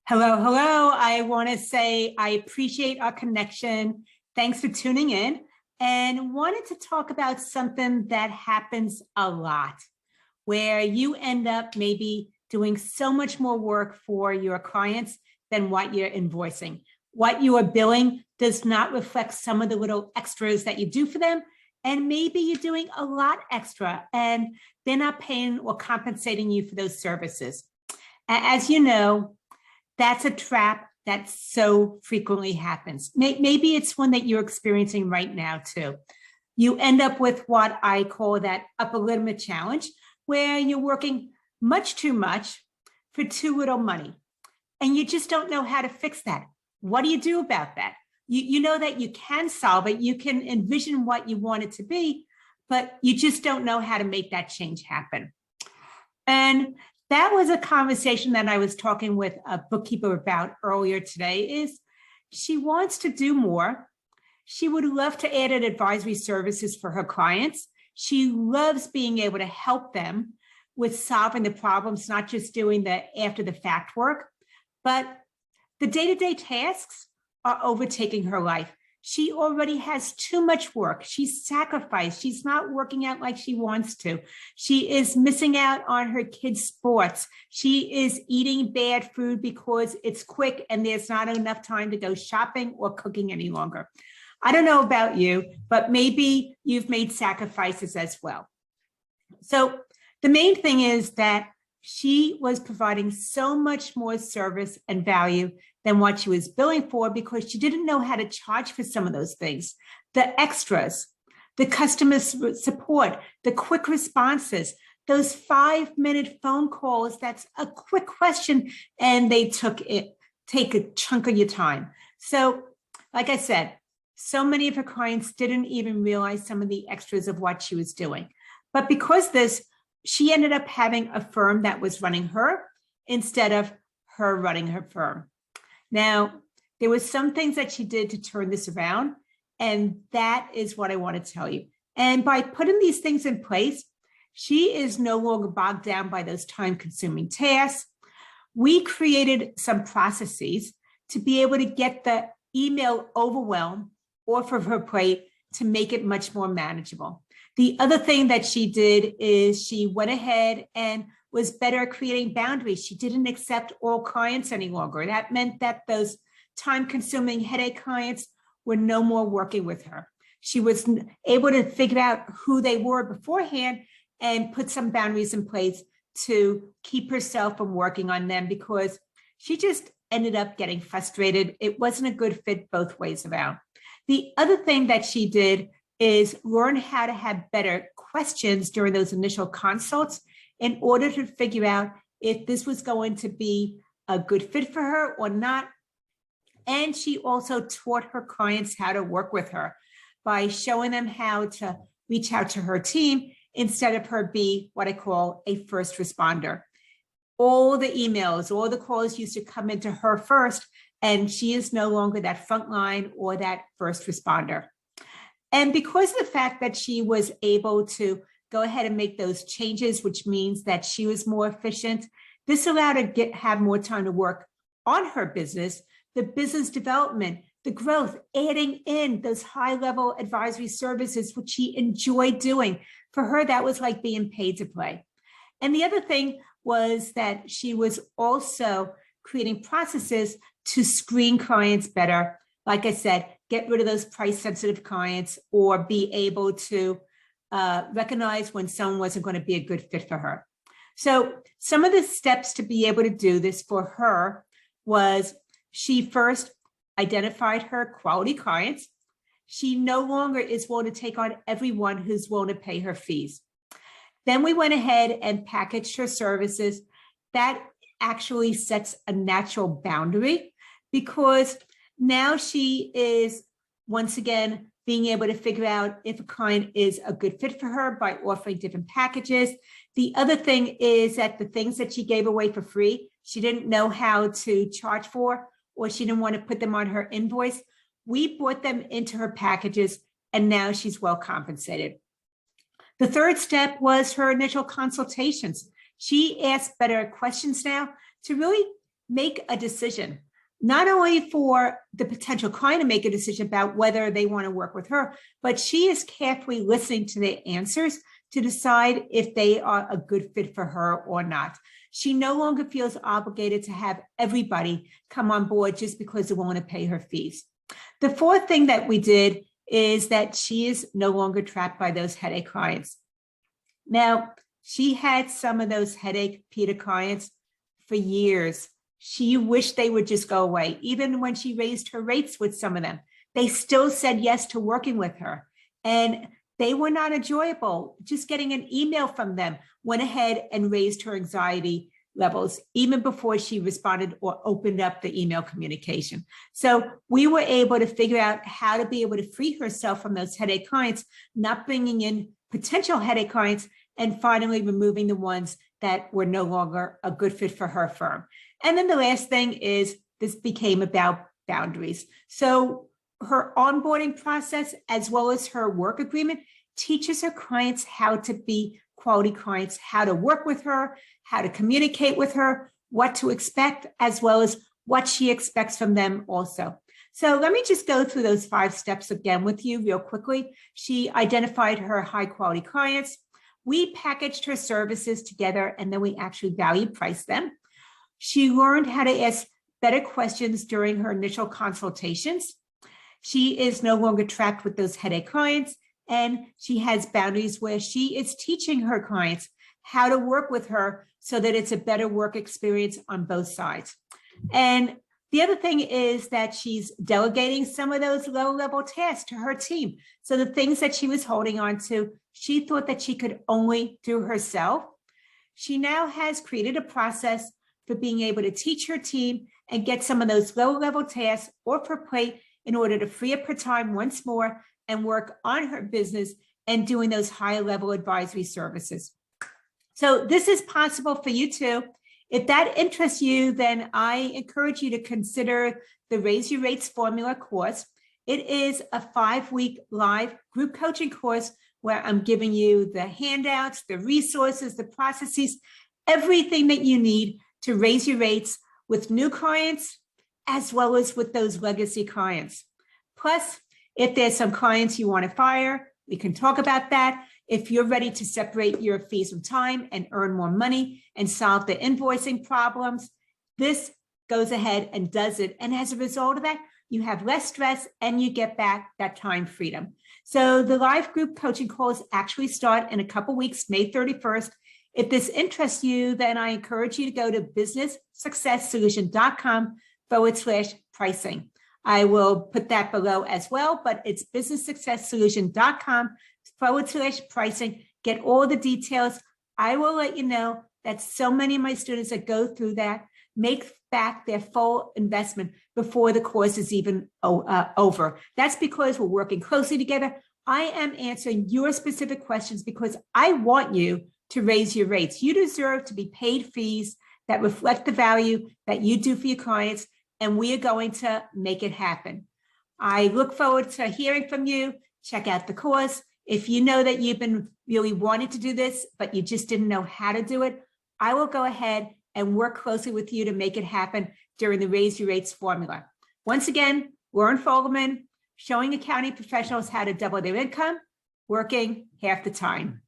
Hello, hello. I want to say I appreciate our connection. Thanks for tuning in and wanted to talk about something that happens a lot where you end up maybe doing so much more work for your clients than what you're invoicing. What you are billing does not reflect some of the little extras that you do for them. And maybe you're doing a lot extra and they're not paying or compensating you for those services. As you know, that's a trap that so frequently happens. Maybe it's one that you're experiencing right now too. You end up with what I call that upper limit challenge, where you're working much too much for too little money. And you just don't know how to fix that. What do you do about that? You know that you can solve it. You can envision what you want it to be, but you just don't know how to make that change happen. And that was a conversation that I was talking with a bookkeeper about earlier today. Is she wants to do more. She would love to add in advisory services for her clients. She loves being able to help them with solving the problems, not just doing the after the fact work, but the day-to-day tasks are overtaking her life. She already has too much work. She's sacrificed. She's not working out like she wants to. She is missing out on her kids' sports. She is eating bad food because it's quick and there's not enough time to go shopping or cooking any longer. I don't know about you, but maybe you've made sacrifices as well. So the main thing is that she was providing so much more service and value than what she was billing for because she didn't know how to charge for some of those things. The extras, the customer support, the quick responses, those 5-minute phone calls, that's a quick question and they take a chunk of your time. So like I said, so many of her clients didn't even realize some of the extras of what she was doing. But because she ended up having a firm that was running her instead of her running her firm. Now, there were some things that she did to turn this around, and that is what I want to tell you. And by putting these things in place, she is no longer bogged down by those time-consuming tasks. We created some processes to be able to get the email overwhelm off of her plate to make it much more manageable. The other thing that she did is she went ahead and was better at creating boundaries. She didn't accept all clients any longer. That meant that those time-consuming headache clients were no more working with her. She was able to figure out who they were beforehand and put some boundaries in place to keep herself from working on them because she just ended up getting frustrated. It wasn't a good fit both ways around. The other thing that she did is learn how to have better questions during those initial consults in order to figure out if this was going to be a good fit for her or not. And she also taught her clients how to work with her by showing them how to reach out to her team instead of her be what I call a first responder. All the emails, all the calls used to come into her first, and she is no longer that front line or that first responder. And because of the fact that she was able to go ahead and make those changes, which means that she was more efficient, this allowed her to have more time to work on her business, the business development, the growth, adding in those high-level advisory services, which she enjoyed doing. For her, that was like being paid to play. And the other thing was that she was also creating processes to screen clients better. Like I said, get rid of those price-sensitive clients or be able to recognize when someone wasn't going to be a good fit for her. So some of the steps to be able to do this for her was she first identified her quality clients. She no longer is willing to take on everyone who's willing to pay her fees. Then we went ahead and packaged her services. That actually sets a natural boundary because now she is, once again, being able to figure out if a client is a good fit for her by offering different packages. The other thing is that the things that she gave away for free, she didn't know how to charge for, or she didn't want to put them on her invoice. We brought them into her packages, and now she's well compensated. The third step was her initial consultations. She asked better questions now to really make a decision, not only for the potential client to make a decision about whether they want to work with her, but she is carefully listening to their answers to decide if they are a good fit for her or not. She no longer feels obligated to have everybody come on board just because they want to pay her fees. The fourth thing that we did is that she is no longer trapped by those headache clients. Now, she had some of those headache Peter clients for years. She wished they would just go away. Even when she raised her rates with some of them, they still said yes to working with her. And they were not enjoyable. Just getting an email from them went ahead and raised her anxiety levels, even before she responded or opened up the email communication. So we were able to figure out how to be able to free herself from those headache clients, not bringing in potential headache clients, and finally removing the ones that were no longer a good fit for her firm. And then the last thing is this became about boundaries. So her onboarding process, as well as her work agreement, teaches her clients how to be quality clients, how to work with her, how to communicate with her, what to expect, as well as what she expects from them also. So let me just go through those 5 steps again with you real quickly. She identified her high quality clients. We packaged her services together, and then we actually value priced them. She learned how to ask better questions during her initial consultations. She is no longer trapped with those headache clients, and she has boundaries where she is teaching her clients how to work with her so that it's a better work experience on both sides. And the other thing is that she's delegating some of those low-level tasks to her team. So the things that she was holding on to, she thought that she could only do herself. She now has created a process for being able to teach her team and get some of those low-level tasks off her plate in order to free up her time once more and work on her business and doing those higher-level advisory services. So this is possible for you too. If that interests you, then I encourage you to consider the Raise Your Rates Formula course. It is a 5-week live group coaching course where I'm giving you the handouts, the resources, the processes, everything that you need to raise your rates with new clients, as well as with those legacy clients. Plus, if there's some clients you want to fire, we can talk about that. If you're ready to separate your fees from time and earn more money and solve the invoicing problems, this goes ahead and does it. And as a result of that, you have less stress and you get back that time freedom. So the live group coaching calls actually start in a couple weeks, May 31st. If this interests you, then I encourage you to go to businesssuccesssolution.com/pricing. I will put that below as well, but it's businesssuccesssolution.com/pricing. Get all the details. I will let you know that so many of my students that go through that make back their full investment before the course is even over. That's because we're working closely together. I am answering your specific questions because I want you to raise your rates. You deserve to be paid fees that reflect the value that you do for your clients, and we are going to make it happen. I look forward to hearing from you. Check out the course. If you know that you've been really wanting to do this, but you just didn't know how to do it, I will go ahead and work closely with you to make it happen during the Raise Your Rates formula. Once again, Loren Fogelman, showing accounting professionals how to double their income, working half the time.